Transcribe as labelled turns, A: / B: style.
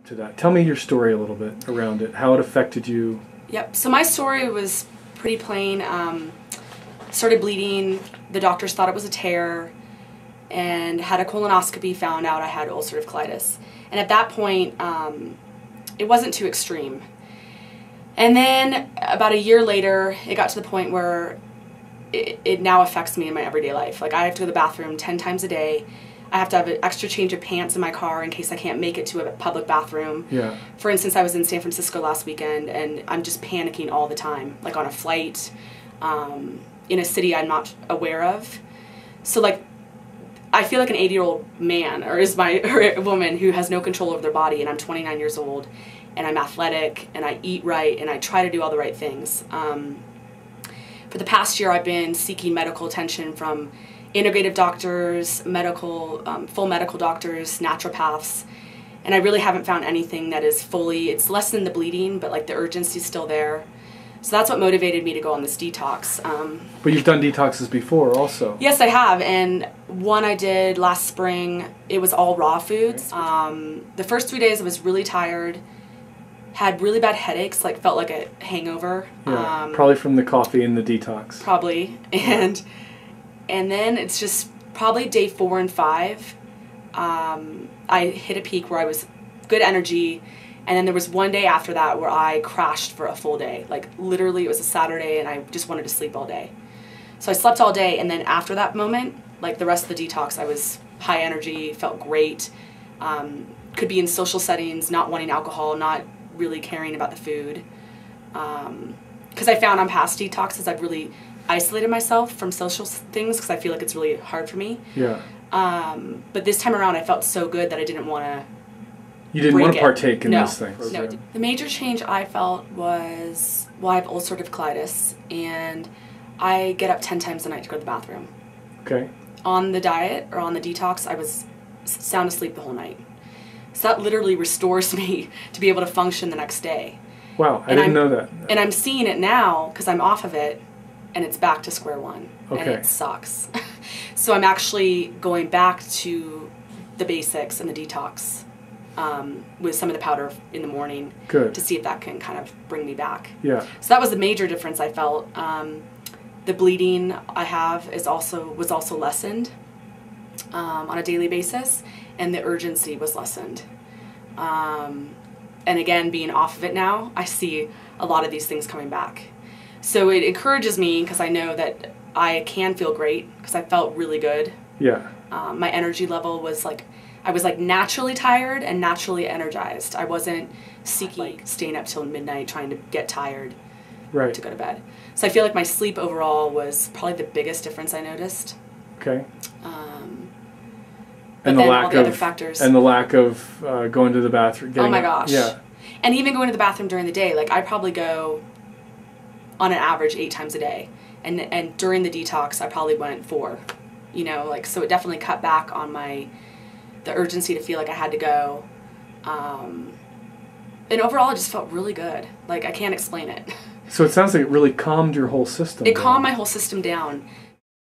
A: to that. Tell me your story a little bit around it, how it affected you.
B: Yep. So my story was pretty plain. Started bleeding. The doctors thought it was a tear, and had a colonoscopy, found out I had ulcerative colitis. And at that point, it wasn't too extreme. And then about a year later, it got to the point where it now affects me in my everyday life. Like, I have to go to the bathroom 10 times a day. I have to have an extra change of pants in my car in case I can't make it to a public bathroom.
A: Yeah.
B: For instance, I was in San Francisco last weekend, and I'm just panicking all the time, like on a flight, in a city I'm not aware of. So, like, I feel like an 80-year-old man, or a woman who has no control over their body, and I'm 29 years old, and I'm athletic, and I eat right, and I try to do all the right things. For the past year, I've been seeking medical attention from integrative doctors, full medical doctors, naturopaths, and I really haven't found anything that is it's less than the bleeding, but like the urgency's still there. So that's what motivated me to go on this detox.
A: But you've done detoxes before also.
B: Yes, I have, and one I did last spring, it was all raw foods. The first 3 days I was really tired, had really bad headaches, like felt like a hangover.
A: Yeah, probably from the coffee and the detox.
B: Probably, and then it's just probably day 4 and 5, I hit a peak where I was good energy, and then there was one day after that where I crashed for a full day. Like, literally, it was a Saturday, and I just wanted to sleep all day. So I slept all day, and then after that moment, like the rest of the detox, I was high energy, felt great, could be in social settings, not wanting alcohol, not really caring about the food. Because I found on past detoxes, I've really isolated myself from social things because I feel like it's really hard for me.
A: Yeah.
B: But this time around, I felt so good that I didn't want to.
A: You didn't want to partake in these things.
B: No. The major change I felt was, well, I have ulcerative colitis, and I get up 10 times a night to go to the bathroom.
A: Okay.
B: On the diet, or on the detox, I was sound asleep the whole night. So that literally restores me to be able to function the next day.
A: Wow, I didn't know that.
B: And I'm seeing it now, because I'm off of it, and it's back to square one.
A: Okay.
B: And it sucks. So I'm actually going back to the basics and the detox. With some of the powder in the morning.
A: Good.
B: To see if that can kind of bring me back.
A: Yeah.
B: So that was the major difference I felt. The bleeding I have was also lessened on a daily basis, and the urgency was lessened. And again, being off of it now, I see a lot of these things coming back. So it encourages me, because I know that I can feel great, because I felt really good.
A: Yeah.
B: My energy level was like, I was like naturally tired and naturally energized. I wasn't seeking, staying up till midnight trying to get tired to go to bed. So I feel like my sleep overall was probably the biggest difference I noticed.
A: Okay.
B: And then all the other factors.
A: And the lack of going to the bathroom.
B: Oh my gosh.
A: Yeah.
B: And even going to the bathroom during the day. Like, I probably go on an average 8 times a day. And during the detox, I probably went 4. You know, like, so it definitely cut back on the urgency to feel like I had to go. And overall, it just felt really good. Like, I can't explain it.
A: So it sounds like it really calmed your whole system down.
B: It calmed my whole system down.